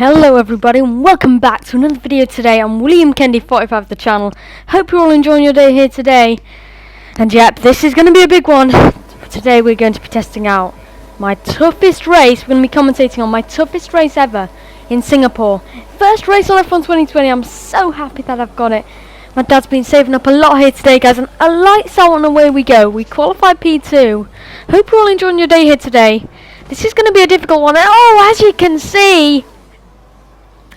Hello everybody and welcome back to another video today. I'm William Kendi45 of the channel. Hope you're all enjoying your day here today. And yep, this is going to be a big one. Today we're going to be testing out my toughest race. We're going to be commentating on my toughest race ever in Singapore. First race on F1 2020. I'm so happy that I've got it. My dad's been saving up a lot here today, guys, and a lights out and away we go. We qualified P2. Hope you're all enjoying your day here today. This is going to be a difficult one. Oh, as you can see,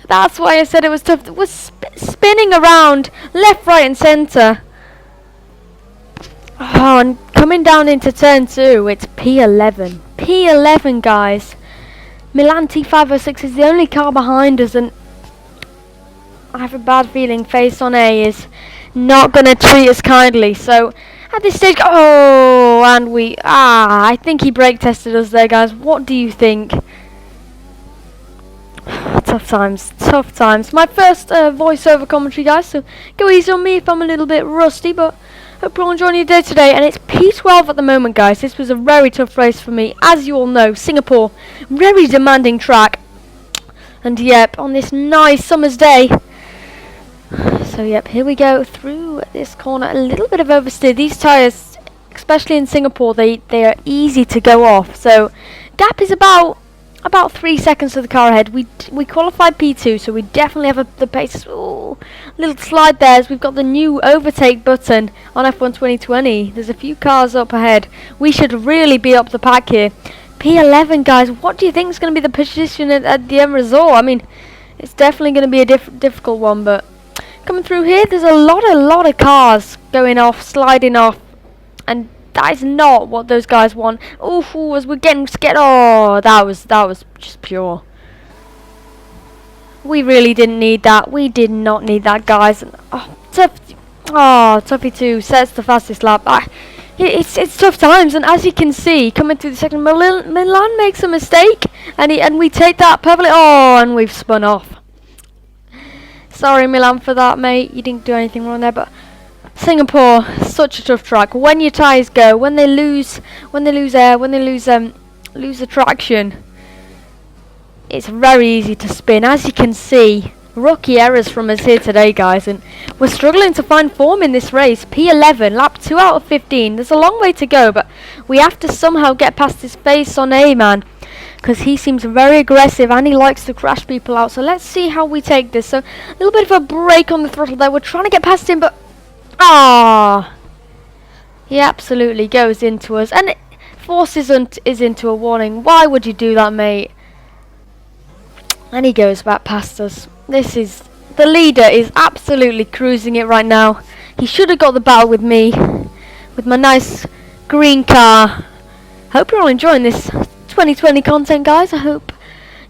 that's why I said it was tough. It was spinning around left, right and centre. Oh, and coming down into turn 2, it's P11. P11, guys. Milan T506 is the only car behind us, and I have a bad feeling Face on A is not going to treat us kindly. So at this stage, oh, and I think he brake tested us there, guys. What do you think? Tough times. My first voiceover commentary, guys, so go easy on me if I'm a little bit rusty, but hope you're all enjoying your day today. And it's P12 at the moment, guys. This was a very tough race for me. As you all know, Singapore, very demanding track. And yep, on this nice summer's day. So yep, here we go through this corner. A little bit of oversteer. These tyres, especially in Singapore, they are easy to go off. So gap is about 3 seconds to the car ahead. We qualified P2, so we definitely have the pace. Ooh, little slide there as we've got the new overtake button on F1 2020. There's a few cars up ahead. We should really be up the pack here. P11, guys, what do you think is going to be the position at the end result? I mean, it's definitely going to be a difficult one, but coming through here, there's a lot of cars going off, sliding off, and that is not what those guys want. Ooh, as we're getting scared. Oh, that was just pure. We really didn't need that. We did not need that, guys. Oh, Tuffy 2 sets the fastest lap. It's tough times, and as you can see, coming through the second, Milan makes a mistake, and we take that perfectly. Oh, and we've spun off. Sorry, Milan, for that, mate. You didn't do anything wrong there, but Singapore, such a tough track. When your tyres go, when they lose air, when they lose the traction, it's very easy to spin. As you can see, rookie errors from us here today, guys, and we're struggling to find form in this race. P11, lap 2 out of 15. There's a long way to go, but we have to somehow get past this Face on A, man, because he seems very aggressive and he likes to crash people out. So let's see how we take this. So a little bit of a brake on the throttle there. We're trying to get past him, but he absolutely goes into us and forces us into a warning. Why would you do that, mate? And he goes back past us. The leader is absolutely cruising it right now. He should have got the battle with me, with my nice green car. Hope you're all enjoying this 2020 content, guys. I hope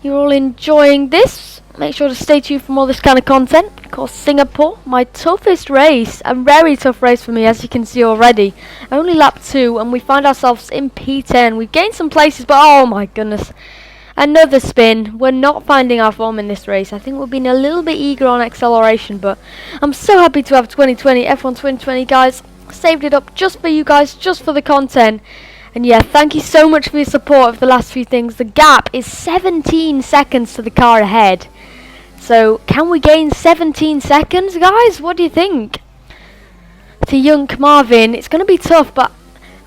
you're all enjoying this. Make sure to stay tuned for more of this kind of content. Of course, Singapore, my toughest race. A very tough race for me, as you can see already. Only lap 2, and we find ourselves in P10. We've gained some places, but oh my goodness. Another spin. We're not finding our form in this race. I think we're being a little bit eager on acceleration, but I'm so happy to have F1 2020, guys. Saved it up just for you guys, just for the content. And yeah, thank you so much for your support of the last few things. The gap is 17 seconds to the car ahead. So, can we gain 17 seconds, guys? What do you think? To young Marvin, it's going to be tough, but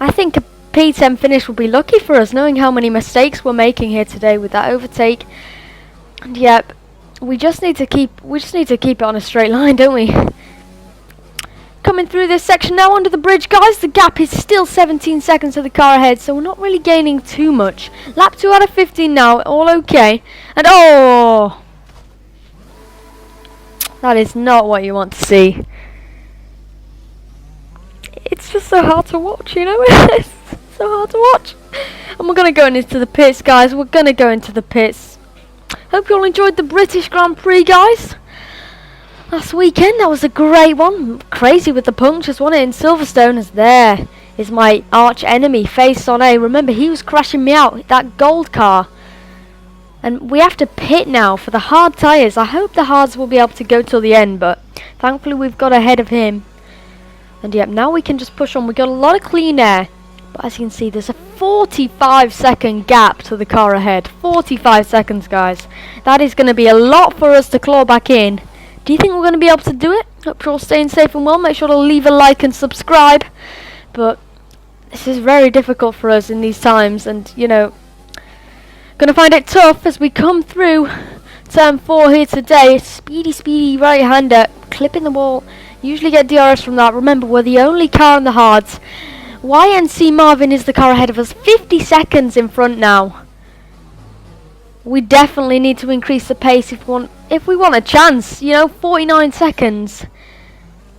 I think a P10 finish will be lucky for us, knowing how many mistakes we're making here today with that overtake. And yep, we just need to keep it on a straight line, don't we? Coming through this section now under the bridge, guys. The gap is still 17 seconds to the car ahead, so we're not really gaining too much. Lap 2 out of 15 now, all okay. And oh, that is not what you want to see. It's just so hard to watch, you know. It's so hard to watch. And we're going to go into the pits, guys. We're going to go into the pits. Hope you all enjoyed the British Grand Prix, guys. Last weekend, that was a great one. Crazy with the punctures, wasn't it? In Silverstone, as there is my arch enemy, Face on A. Remember, he was crashing me out, that gold car. And we have to pit now for the hard tyres. I hope the hards will be able to go till the end, but thankfully we've got ahead of him. And yep, now we can just push on. We've got a lot of clean air. But as you can see, there's a 45-second gap to the car ahead. 45 seconds, guys. That is going to be a lot for us to claw back in. Do you think we're going to be able to do it? Hope you're all staying safe and well. Make sure to leave a like and subscribe. But this is very difficult for us in these times. And, you know, going to find it tough as we come through turn 4 here today. Speedy right-hander. Clipping the wall. Usually get DRS from that. Remember, we're the only car on the hards. YNC Marvin is the car ahead of us. 50 seconds in front now. We definitely need to increase the pace if we want a chance. You know, 49 seconds.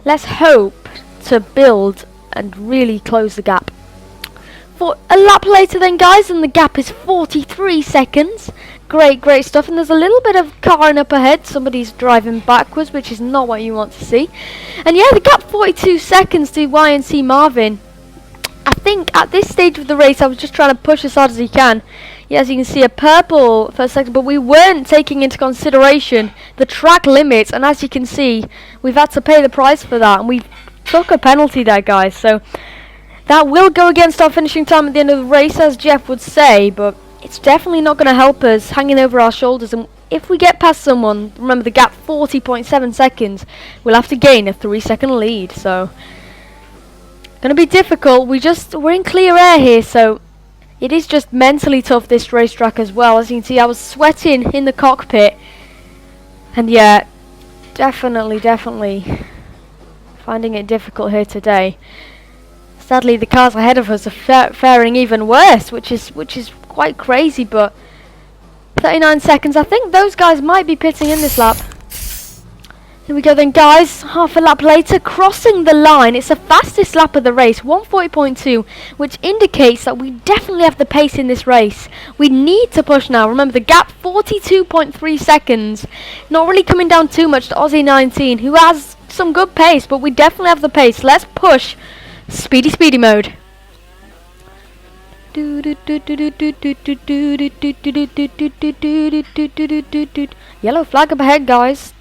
Let's hope to build and really close the gap. For a lap later then, guys, and the gap is 43 seconds. Great stuff. And there's a little bit of carring up ahead. Somebody's driving backwards, which is not what you want to see. And yeah, the gap 42 seconds to YNC Marvin. I think at this stage of the race, I was just trying to push as hard as he can. Yeah, as you can see, a purple first sector, but we weren't taking into consideration the track limits. And as you can see, we've had to pay the price for that. And we took a penalty there, guys. So that will go against our finishing time at the end of the race, as Jeff would say. But it's definitely not going to help us hanging over our shoulders. And if we get past someone, remember the gap 40.7 seconds, we'll have to gain a 3-second lead. So going to be difficult. We're in clear air here, so it is just mentally tough, this racetrack as well. As you can see, I was sweating in the cockpit. And yeah, definitely finding it difficult here today. Sadly, the cars ahead of us are faring even worse, which is quite crazy. But 39 seconds. I think those guys might be pitting in this lap. Here we go then, guys. Half a lap later, crossing the line. It's the fastest lap of the race, 1:40.2, which indicates that we definitely have the pace in this race. We need to push now. Remember, the gap 42.3 seconds. Not really coming down too much to Aussie 19, who has some good pace, but we definitely have the pace. Let's push. Speedy mode. Yellow flag up ahead, guys.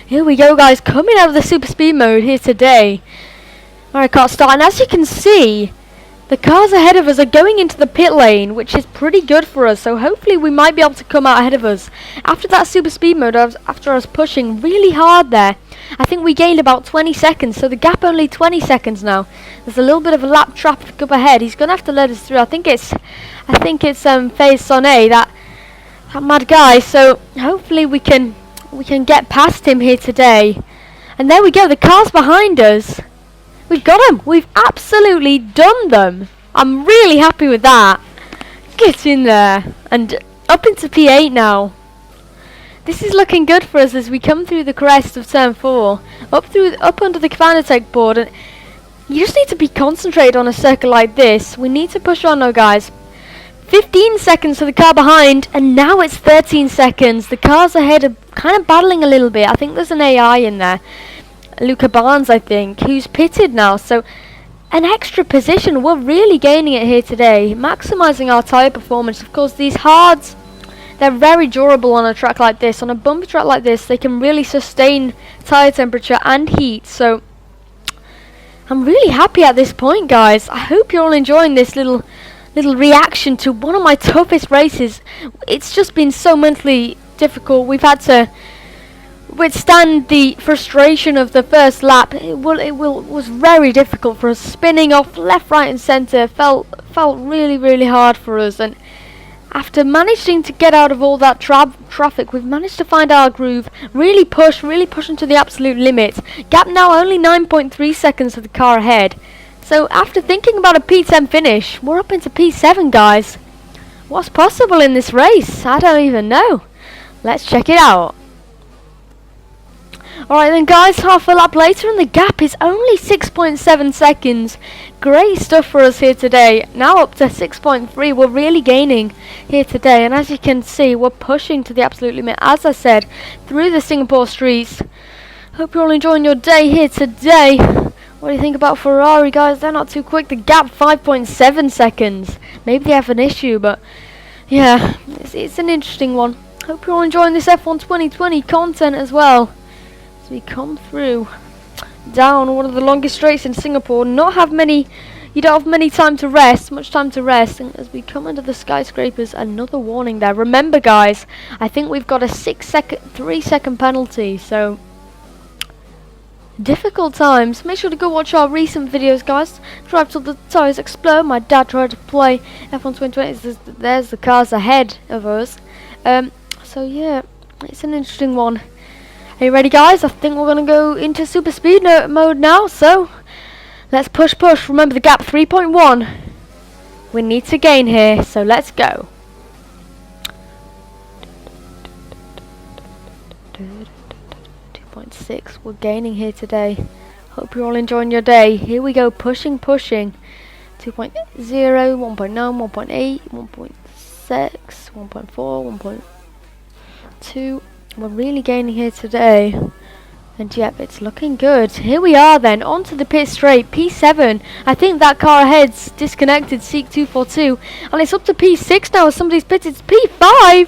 Here we go, guys, coming out of the super speed mode here today. Alright, car start, and as you can see, the cars ahead of us are going into the pit lane, which is pretty good for us, so hopefully we might be able to come out ahead of us. After that super speed mode, after I was pushing really hard there, I think we gained about 20 seconds, so the gap only 20 seconds now. There's a little bit of a lap traffic up ahead. He's going to have to let us through. I think it's FaZe Sonnet, that mad guy, so hopefully we can get past him here today. And there we go, the cars behind us. We've got them. We've absolutely done them. I'm really happy with that. Get in there. And up into P8 now. This is looking good for us as we come through the crest of turn 4. Up under the Fanatec board. And you just need to be concentrated on a circle like this. We need to push on now, guys. 15 seconds for the car behind. And now it's 13 seconds. The cars ahead are kind of battling a little bit. I think there's an AI in there. Luca Barnes, I think, who's pitted now, so an extra position. We're really gaining it here today, maximising our tyre performance. Of course, these hards, they're very durable on a track like this. On a bumpy track like this, they can really sustain tyre temperature and heat, so I'm really happy at this point, guys. I hope you're all enjoying this little reaction to one of my toughest races. It's just been so mentally difficult. We've had to withstand the frustration of the first lap. It was very difficult for us. Spinning off left, right and centre felt really hard for us, and after managing to get out of all that traffic, we've managed to find our groove, really push into the absolute limit. Gap now only 9.3 seconds to the car ahead. So after thinking about a P10 finish, we're up into P7, guys. What's possible in this race? I don't even know. Let's check it out. Alright then, guys, half a lap later and the gap is only 6.7 seconds. Great stuff for us here today. Now up to 6.3. We're really gaining here today, and as you can see, we're pushing to the absolute limit. As I said, through the Singapore streets, Hope you're all enjoying your day here today. What do you think about Ferrari, guys? They're not too quick. The gap 5.7 seconds. Maybe they have an issue, but yeah, it's an interesting one. Hope you're all enjoying this F1 2020 content as well. As we come through down one of the longest straights in Singapore. You don't have many time to rest, much time to rest. And as we come under the skyscrapers, another warning there. Remember, guys, I think we've got a 3-second penalty, so difficult times. Make sure to go watch our recent videos, guys. Drive till the tires explode. My dad tried to play F1 2020. There's the cars ahead of us. So yeah, it's an interesting one. Are you ready, guys? I think we're gonna go into super speed mode now. So let's push. Remember the gap 3.1. We need to gain here. So let's go. We're gaining here today. Hope you're all enjoying your day. Here we go, pushing. 2.0, 1.9, 1.8, 1.6, 1.4, 1.2. We're really gaining here today. And yep, it's looking good. Here we are then, onto the pit straight, P7. I think that car ahead's disconnected, Seek 242. And it's up to P6 now as somebody's pitted. It's P5.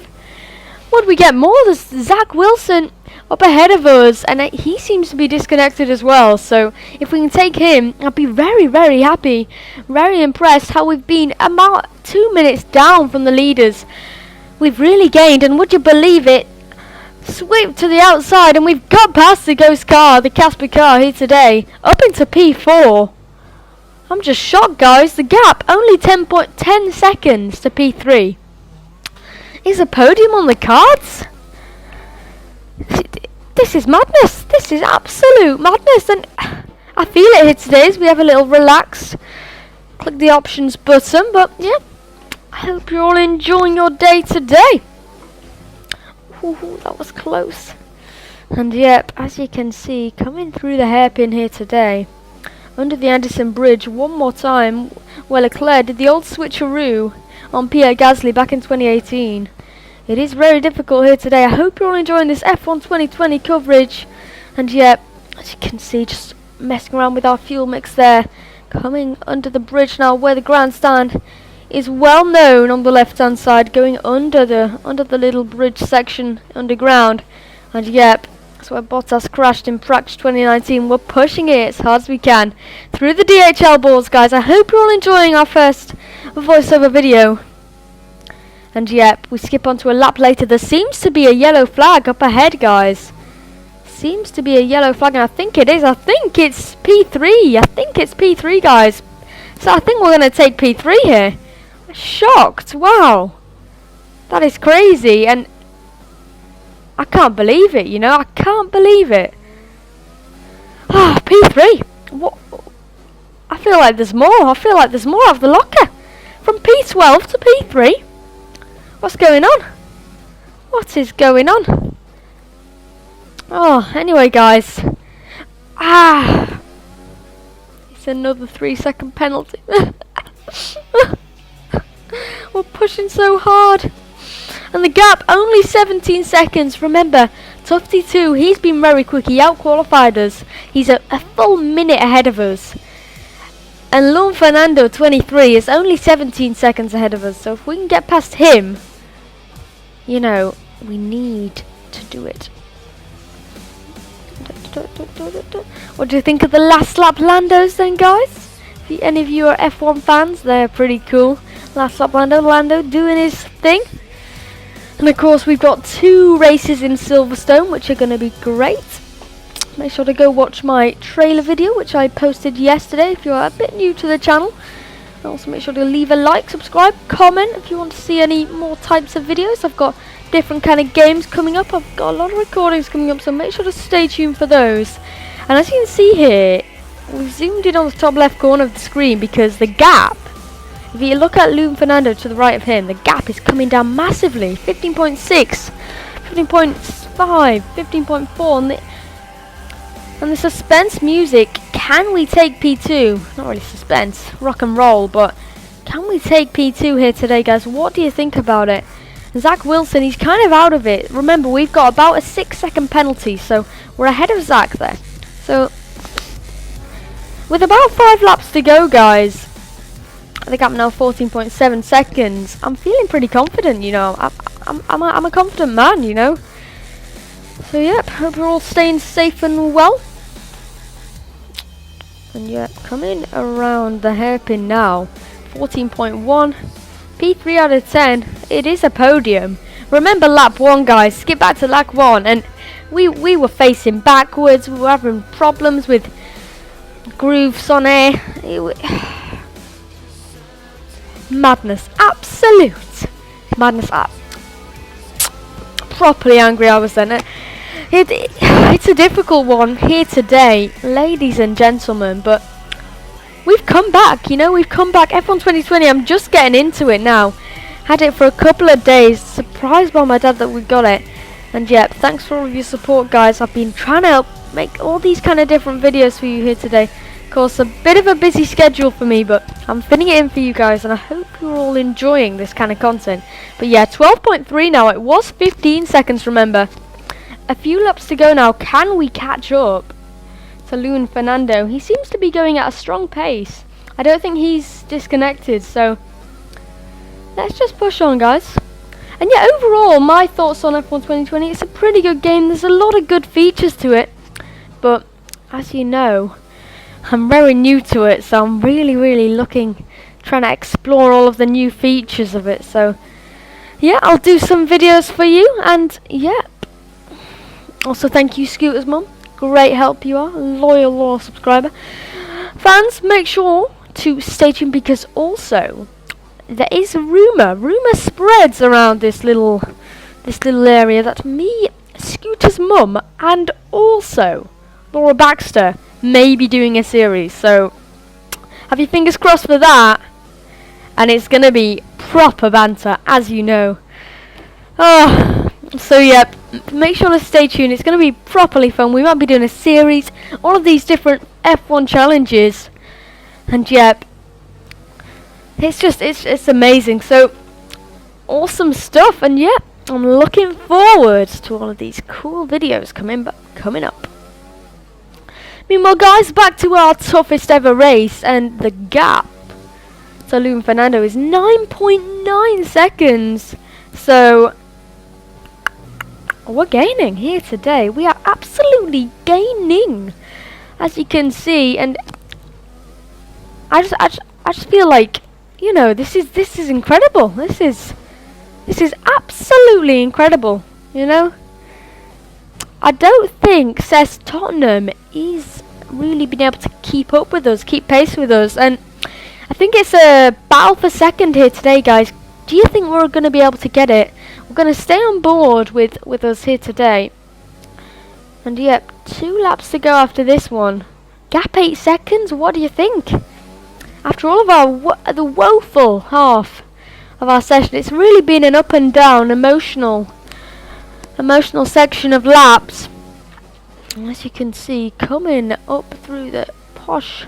What do we get more? There's Zach Wilson up ahead of us, and he seems to be disconnected as well. So if we can take him, I'll be very, very happy, very impressed how we've been about 2 minutes down from the leaders. We've really gained, and would you believe it, sweep to the outside, and we've got past the ghost car, the Casper car here today, up into P4. I'm just shocked, guys. The gap only 10 seconds to P3. Is a podium on the cards? This is madness. This is absolute madness, and I feel it here today as we have a little relax. Click the options button, but yeah, I hope you're all enjoying your day today. Ooh, that was close. And yep, as you can see, coming through the hairpin here today, under the Anderson Bridge one more time, where Leclerc did the old switcheroo on Pierre Gasly back in 2018. It is very difficult here today. I hope you're all enjoying this F1 2020 coverage. And yep, as you can see, just messing around with our fuel mix there. Coming under the bridge now, where the grandstand is well known on the left hand side, going under the little bridge section underground. And yep, that's where Bottas crashed in practice 2019. We're pushing it as hard as we can through the DHL boards, guys. I hope you're all enjoying our first voiceover video. And yep, we skip on to a lap later. There seems to be a yellow flag up ahead, guys. Seems to be a yellow flag, and I think it is. I think it's P3. I think it's P3, guys. So I think we're going to take P3 here. Shocked. Wow. That is crazy, and I can't believe it, you know. I can't believe it. Ah, P3. What? I feel like there's more. I feel like there's more out of the locker. From P12 to P3. What's going on? What is going on? Oh, anyway, guys. It's another 3-second penalty. We're pushing so hard. And the gap, only 17 seconds. Remember, Tufty 2, he's been very quick. He out-qualified us. He's a full minute ahead of us. And Lon Fernando 23 is only 17 seconds ahead of us. So if we can get past him, you know, we need to do it. What do you think of the last lap Landos then, guys? If any of you are F1 fans, they're pretty cool. Last lap Lando doing his thing. And of course we've got 2 races in Silverstone, which are going to be great. Make sure to go watch my trailer video, which I posted yesterday if you're a bit new to the channel. And also make sure to leave a like, subscribe, comment if you want to see any more types of videos. I've got different kind of games coming up. I've got a lot of recordings coming up, so make sure to stay tuned for those. And as you can see here, we've zoomed in on the top left corner of the screen because the gap, if you look at Lon Fernando to the right of him, the gap is coming down massively. 15.6, 15.5, 15.4, and the suspense music. Can we take P2? Not really suspense, rock and roll, but can we take P2 here today, guys? What do you think about it? Zach Wilson, he's kind of out of it. Remember, we've got about a 6-second penalty, so we're ahead of Zach there. So, with about 5 laps to go, guys, I think I'm now 14.7 seconds. I'm feeling pretty confident, you know. I'm a confident man, you know. So, yep, hope you're all staying safe and well. And yep, coming around the hairpin now. 14.1. P3 out of 10. It is a podium. Remember lap 1, guys. Skip back to lap 1. And we were facing backwards. We were having problems with grooves on air. Madness. Absolute madness. Properly angry I was then. It's a difficult one here today, ladies and gentlemen, but we've come back, you know, we've come back. F1 2020, I'm just getting into it now. Had it for a couple of days, surprised by my dad that we got it. And yep, thanks for all of your support, guys. I've been trying to help make all these kind of different videos for you here today. Of course, a bit of a busy schedule for me, but I'm fitting it in for you guys, and I hope you're all enjoying this kind of content. But yeah, 12.3 now. It was 15 seconds, remember. A few laps to go now. Can we catch up to Luis Fernando? He seems to be going at a strong pace. I don't think he's disconnected, so let's just push on, guys. And yeah, overall, my thoughts on F1 2020, it's a pretty good game. There's a lot of good features to it, but as you know, I'm very new to it, so I'm really trying to explore all of the new features of it. So yeah, I'll do some videos for you, and yeah. Also, thank you, Scooter's mum. Great help you are. Loyal subscriber. Fans, make sure to stay tuned, because also there is a rumour spreads around this little area that me, Scooter's mum, and also Laura Baxter may be doing a series. So have your fingers crossed for that. And it's gonna be proper banter, as you know. So yeah, make sure to stay tuned. It's going to be properly fun. We might be doing a series, all of these different F1 challenges, and yep, it's amazing. So awesome stuff, and yep, I'm looking forward to all of these cool videos coming up. Meanwhile, guys, back to our toughest ever race, and the gap to Luis Fernando is 9.9 seconds. So we're gaining here today. We are absolutely gaining, as you can see, and I just feel like, you know, this is incredible. This is absolutely incredible. You know, I don't think says Tottenham is really been able to keep up with us, keep pace with us, and I think it's a battle for second here today, guys. Do you think we're going to be able to get it? We're going to stay on board with us here today. And yep, 2 laps to go after this one. Gap 8 seconds, what do you think? After all of the woeful half of our session, it's really been an up and down, emotional section of laps. And as you can see, coming up through the posh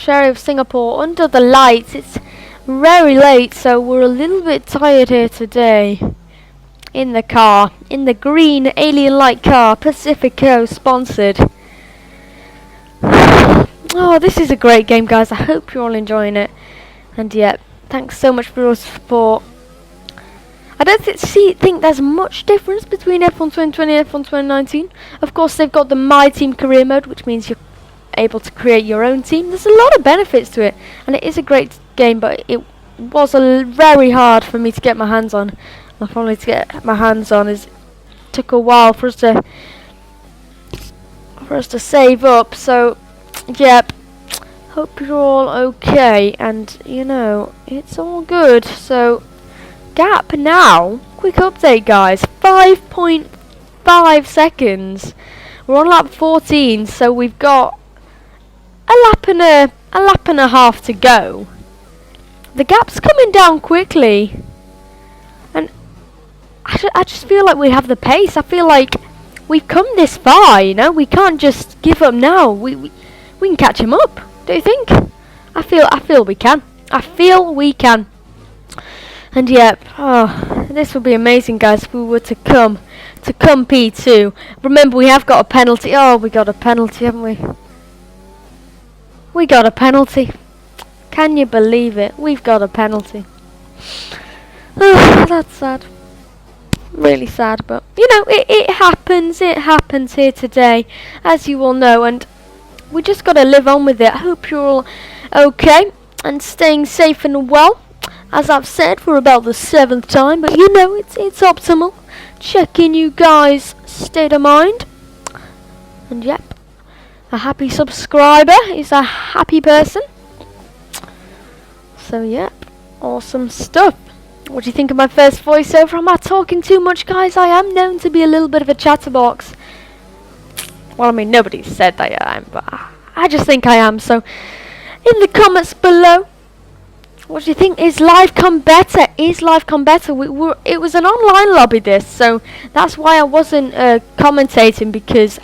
area of Singapore, under the lights, it's very late, so we're a little bit tired here today. In the car, in the green alien light car, Pacifico sponsored. Oh, this is a great game, guys. I hope you're all enjoying it. And yeah, thanks so much for your support. I don't think there's much difference between F1 2020 and F1 2019. Of course, they've got the My Team career mode, which means you're able to create your own team. There's a lot of benefits to it, and it is a great game, but it was very hard for me to get my hands on. Finally to get my hands on, it took a while for us to save up. So yep, hope you're all okay, and you know, it's all good. So gap now, quick update, guys, 5.5 seconds. We're on lap 14, so we've got a lap and a half to go. The gap's coming down quickly, and I just feel like we have the pace. I feel like we've come this far, you know. We can't just give up now. We can catch him up. Do you think? I feel we can. I feel we can. And yep, this would be amazing, guys, if we were to come P2. Remember, we have got a penalty. Oh, we got a penalty, haven't we? We got a penalty. Can you believe it? We've got a penalty. Oh, that's sad. Really sad, but you know, it happens. It happens here today, as you all know, and we just got to live on with it. I hope you're all okay and staying safe and well. As I've said for about the 7th time, but you know, it's optimal. Checking you guys' state of mind. And yep, a happy subscriber is a happy person. So yep, awesome stuff. What do you think of my first voiceover? Am I talking too much, guys? I am known to be a little bit of a chatterbox. Well, I mean, nobody said that I am, but I just think I am. So, in the comments below, what do you think? Is Livecom better? Is Livecom better? It was an online lobby, this, so that's why I wasn't commentating, because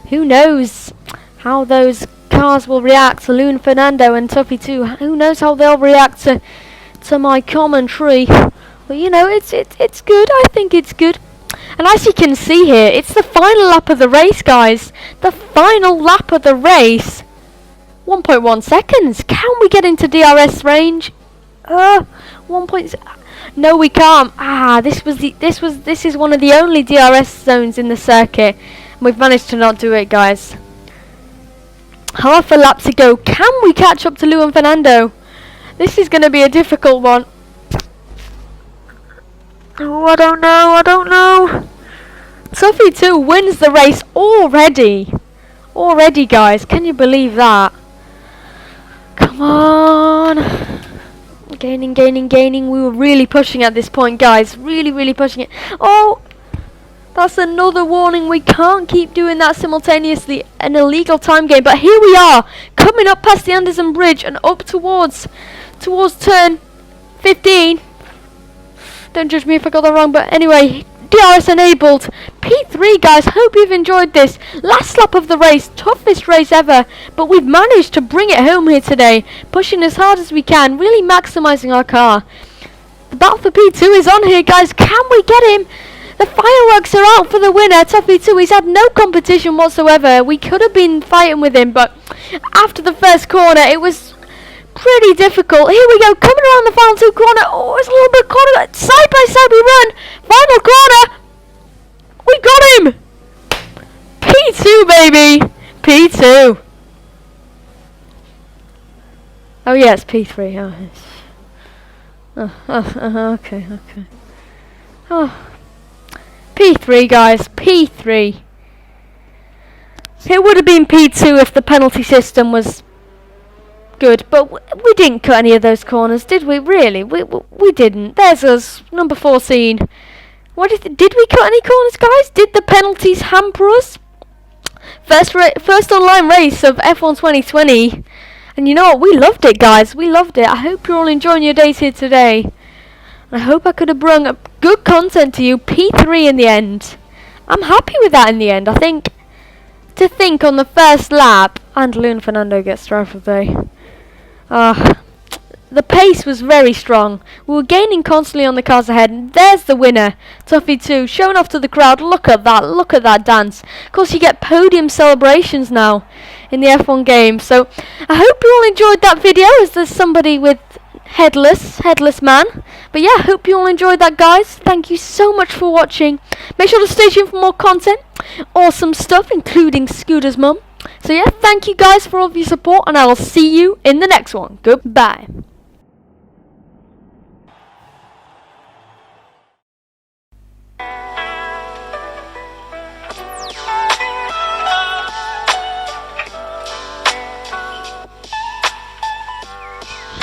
who knows how those cars will react to Loon Fernando and Tuffy too. Who knows how they'll react to my commentary. But you know, it's good. I think it's good. And as you can see here, it's the final lap of the race, guys. The final lap of the race. 1.1 seconds. Can we get into DRS range? 1 point. No, we can't. This is one of the only DRS zones in the circuit. We've managed to not do it, guys. Half a lap to go. Can we catch up to Lou and Fernando? This is going to be a difficult one. Oh, I don't know. Tuffy 2 wins the race already. Already, guys. Can you believe that? Come on. Gaining. We were really pushing at this point, guys. Really pushing it. Oh, that's another warning. We can't keep doing that simultaneously. An illegal time game. But here we are, coming up past the Anderson Bridge and up towards turn 15. Don't judge me if I got that wrong, but anyway, DRS enabled. P3, guys, hope you've enjoyed this. Last lap of the race, toughest race ever, but we've managed to bring it home here today, pushing as hard as we can, really maximising our car. The battle for P2 is on here, guys. Can we get him? The fireworks are out for the winner, Tuffy 2. He's had no competition whatsoever. We could have been fighting with him, but after the first corner, it was pretty difficult. Here we go, coming around the final 2 corner. Oh, it's a little bit corner. Side by side we run. Final corner. We got him. P2, baby. P2. Oh, yeah, it's P3. Okay. Oh. P3, guys. P3. It would have been P2 if the penalty system was good, but we didn't cut any of those corners, did we? Really? We didn't. There's us, number 14. Did we cut any corners, guys? Did the penalties hamper us? First online race of F1 2020. And you know what? We loved it, guys. We loved it. I hope you're all enjoying your days here today. I hope I could have brought up good content to you. P3 in the end. I'm happy with that in the end. I think, to think on the first lap, and Loon Fernando gets driver of the day. The pace was very strong. We were gaining constantly on the cars ahead. And there's the winner, Tuffy 2, showing off to the crowd. Look at that dance. Of course, you get podium celebrations now in the F1 game. So I hope you all enjoyed that video, as there's somebody with headless man. But yeah, I hope you all enjoyed that, guys. Thank you so much for watching. Make sure to stay tuned for more content. Awesome stuff, including Scooter's mum. So yeah, thank you guys for all of your support, and I will see you in the next one. Goodbye.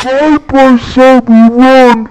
Side by side we run.